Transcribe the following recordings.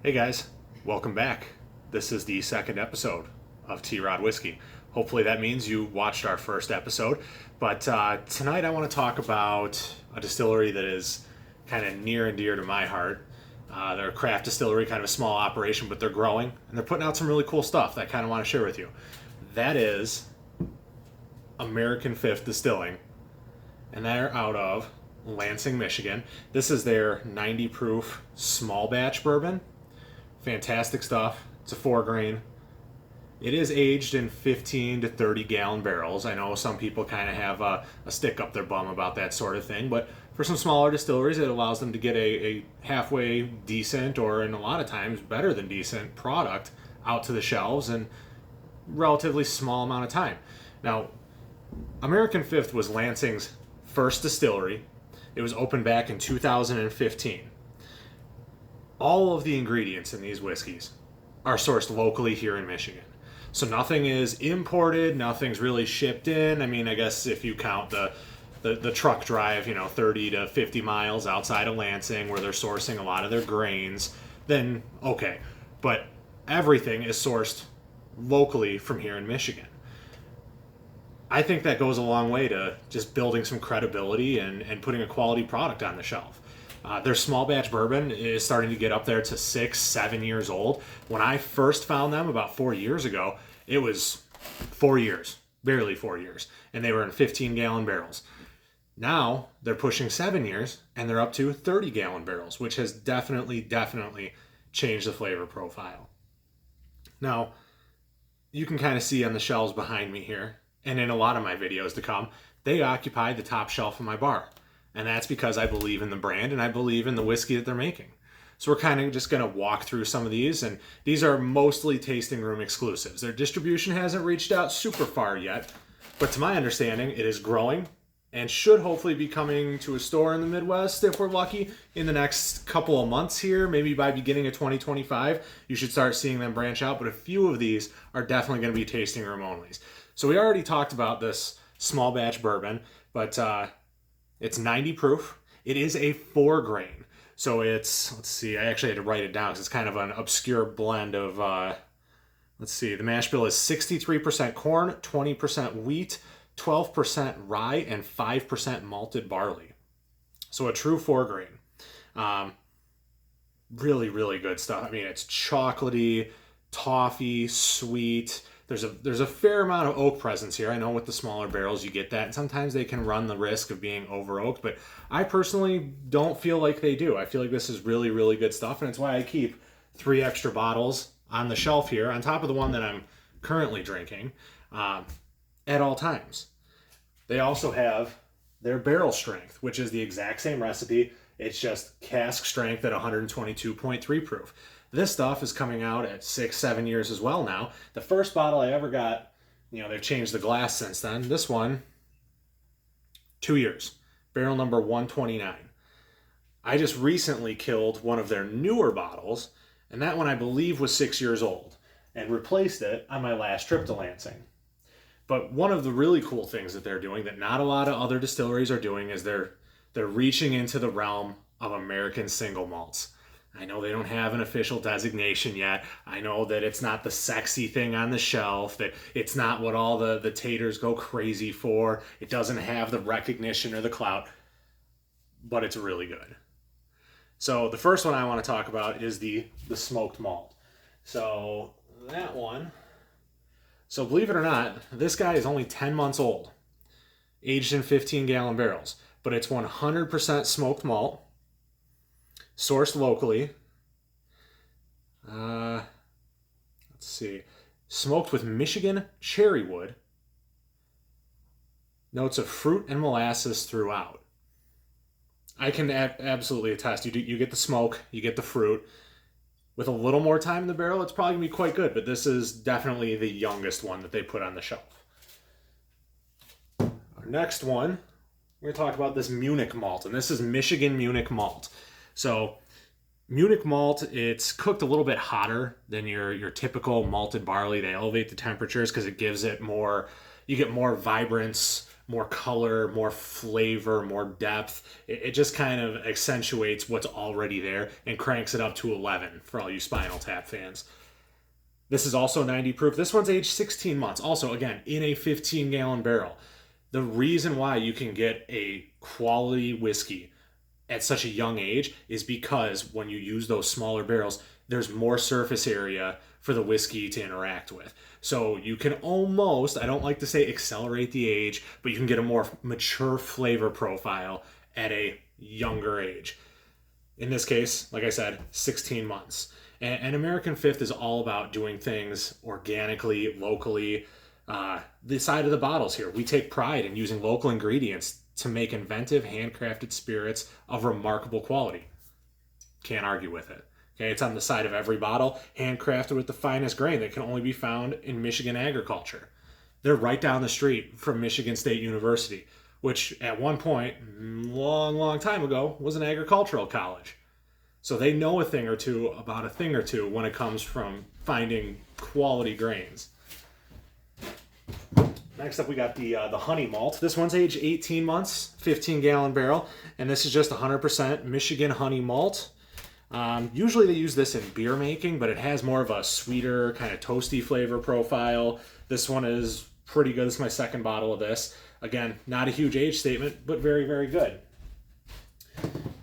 Hey guys, welcome back. This is the second episode of T-Rod Whiskey. Hopefully that means you watched our first episode. But tonight I want to talk about a distillery that is kind of near and dear to my heart. They're a craft distillery, kind of a small operation, but they're growing and they're putting out some really cool stuff that I kind of want to share with you. That is American Fifth Distilling, and they're out of Lansing, Michigan. This is their 90 proof small batch bourbon. Fantastic stuff. It's a 4 grain. It is aged in 15 to 30 gallon barrels. I know some people kind of have a stick up their bum about that sort of thing, but for some smaller distilleries, it allows them to get a halfway decent, or in a lot of times better than decent, product out to the shelves in relatively small amount of time. Now, American Fifth was Lansing's first distillery. It was opened back in 2015. All of the ingredients in these whiskeys are sourced locally here in Michigan. So nothing is imported, nothing's really shipped in. I mean, I guess if you count the truck drive, 30 to 50 miles outside of Lansing where they're sourcing a lot of their grains, then okay. But everything is sourced locally from here in Michigan. I think that goes a long way to just building some credibility and putting a quality product on the shelf. Their small batch bourbon is starting to get up there to 6, 7 years old. When I first found them about 4 years ago, it was 4 years, barely 4 years, and they were in 15-gallon barrels. Now they're pushing 7 years and they're up to 30-gallon barrels, which has definitely changed the flavor profile. Now, you can kind of see on the shelves behind me here, and in a lot of my videos to come, they occupy the top shelf of my bar. And that's because I believe in the brand and I believe in the whiskey that they're making. So we're kind of just going to walk through some of these, and these are mostly tasting room exclusives. Their distribution hasn't reached out super far yet, but to my understanding, it is growing and should hopefully be coming to a store in the Midwest if we're lucky in the next couple of months here. Maybe by beginning of 2025, you should start seeing them branch out, but a few of these are definitely going to be tasting room onlys. So we already talked about this small batch bourbon, but it's 90 proof. It is a 4 grain. So it's, let's see, I actually had to write it down because it's kind of an obscure blend of, let's see, the mash bill is 63% corn, 20% wheat, 12% rye, and 5% malted barley. So a true 4 grain. Really good stuff. I mean, it's chocolatey, toffee, sweet. There's a fair amount of oak presence here. I know with the smaller barrels you get that, and sometimes they can run the risk of being over oaked, but I personally don't feel like they do. I feel like this is really good stuff, and it's why I keep 3 extra bottles on the shelf here on top of the one that I'm currently drinking at all times. They also have their barrel strength, which is the exact same recipe. It's just cask strength at 122.3 proof. This stuff is coming out at 6, 7 years as well now. The first bottle I ever got, they've changed the glass since then. This one, 2 years. Barrel number 129. I just recently killed one of their newer bottles, and that one I believe was 6 years old, and replaced it on my last trip to Lansing. But one of the really cool things that they're doing that not a lot of other distilleries are doing is they're reaching into the realm of American single malts. I know they don't have an official designation yet. I know that it's not the sexy thing on the shelf, that it's not what all the taters go crazy for. It doesn't have the recognition or the clout, but it's really good. So the first one I want to talk about is the smoked malt. So that one, so believe it or not, this guy is only 10 months old, aged in 15-gallon barrels, but it's 100% smoked malt, sourced locally. Let's see. Smoked with Michigan cherry wood. Notes of fruit and molasses throughout. I can absolutely attest. You get the smoke, you get the fruit. With a little more time in the barrel, it's probably going to be quite good, but this is definitely the youngest one that they put on the shelf. Our next one, we're going to talk about this Munich malt, and this is Michigan Munich malt. So Munich malt, it's cooked a little bit hotter than your typical malted barley. They elevate the temperatures because it gives it more, you get more vibrance, more color, more flavor, more depth. It just kind of accentuates what's already there and cranks it up to 11 for all you Spinal Tap fans. This is also 90 proof. This one's aged 16 months. Also, again, in a 15-gallon barrel. The reason why you can get a quality whiskey at such a young age is because when you use those smaller barrels, there's more surface area for the whiskey to interact with. So you can almost, I don't like to say accelerate the age, but you can get a more mature flavor profile at a younger age. In this case, like I said, 16 months. And American Fifth is all about doing things organically, locally. The side of the bottles here, we take pride in using local ingredients to make inventive, handcrafted spirits of remarkable quality. Can't argue with it. Okay, it's on the side of every bottle, handcrafted with the finest grain that can only be found in Michigan agriculture. They're right down the street from Michigan State University, which at one point, long time ago, was an agricultural college. So they know a thing or two about a thing or two when it comes from finding quality grains. Next up, we got the honey malt. This one's aged 18 months, 15-gallon barrel, and this is just 100% Michigan honey malt. Usually they use this in beer making, but it has more of a sweeter, kind of toasty flavor profile. This one is pretty good. This is my second bottle of this. Again, not a huge age statement, but very, very good.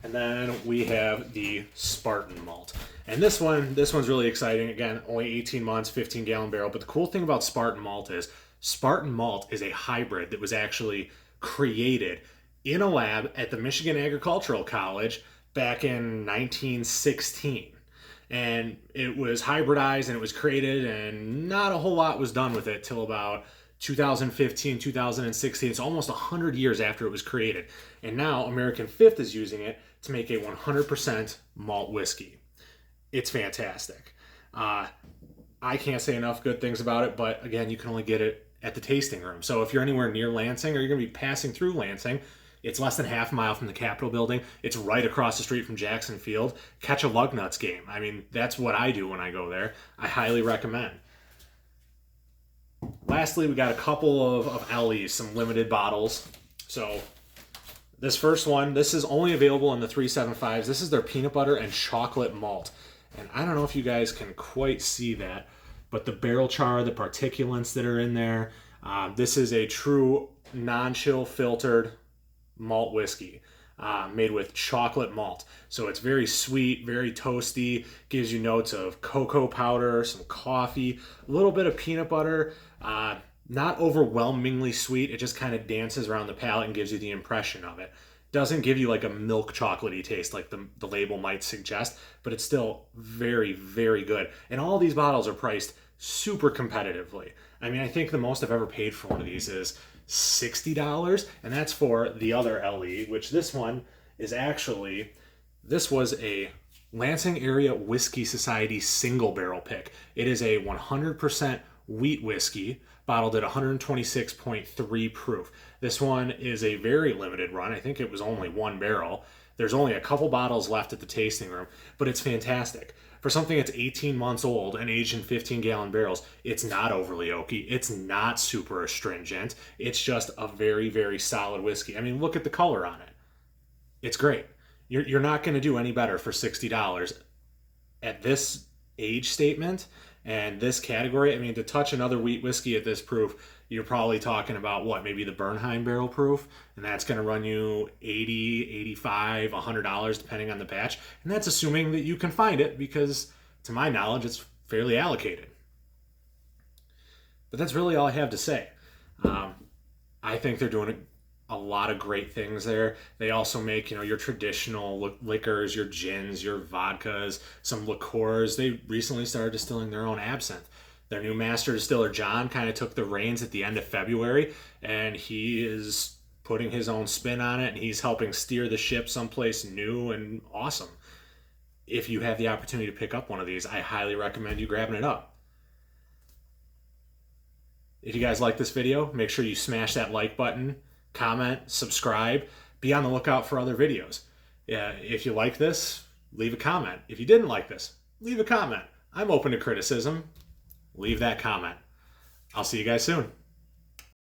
And then we have the Spartan malt. And this one's really exciting. Again, only 18 months, 15-gallon barrel. But the cool thing about Spartan malt is a hybrid that was actually created in a lab at the Michigan Agricultural College back in 1916. And it was hybridized and it was created, and not a whole lot was done with it till about 2015, 2016. It's almost 100 years after it was created. And now American Fifth is using it to make a 100% malt whiskey. It's fantastic. I can't say enough good things about it, but again, you can only get it at the tasting room. So if you're anywhere near Lansing, or you're going to be passing through Lansing, it's less than half a mile from the Capitol building. It's right across the street from Jackson Field. Catch a Lugnuts game. I mean, that's what I do when I go there. I highly recommend. Lastly, we got a couple of LEs, some limited bottles. So this first one, this is only available in the 375s. This is their peanut butter and chocolate malt. And I don't know if you guys can quite see that, but the barrel char, the particulates that are in there, this is a true non-chill filtered malt whiskey made with chocolate malt. So it's very sweet, very toasty, gives you notes of cocoa powder, some coffee, a little bit of peanut butter, not overwhelmingly sweet. It just kind of dances around the palate and gives you the impression of it. Doesn't give you like a milk chocolatey taste like the label might suggest, but it's still very, very good. And all these bottles are priced super competitively. I mean, I think the most I've ever paid for one of these is $60, and that's for the other LE, which this one is actually, this was a Lansing Area Whiskey Society single barrel pick. It is a 100% wheat whiskey bottled at 126.3 proof. This one is a very limited run. I think it was only one barrel. There's only a couple bottles left at the tasting room, but it's fantastic. For something that's 18 months old and aged in 15-gallon barrels, it's not overly oaky. It's not super astringent. It's just a very, very solid whiskey. I mean, look at the color on it. It's great. You're not going to do any better for $60 at this age statement and this category. I mean, to touch another wheat whiskey at this proof, you're probably talking about what, maybe the Bernheim barrel proof, and that's going to run you $80, $85, $100 depending on the batch, and that's assuming that you can find it, because to my knowledge it's fairly allocated. But that's really all I have to say. I think they're doing a lot of great things there. They also make, your traditional liquors, your gins, your vodkas, some liqueurs. They recently started distilling their own absinthe. Their new master distiller, John, kind of took the reins at the end of February, and he is putting his own spin on it, and he's helping steer the ship someplace new and awesome. If you have the opportunity to pick up one of these, I highly recommend you grabbing it up. If you guys like this video, make sure you smash that like button, comment, subscribe, be on the lookout for other videos. If you like this, leave a comment. If you didn't like this, leave a comment. I'm open to criticism. Leave that comment. I'll see you guys soon.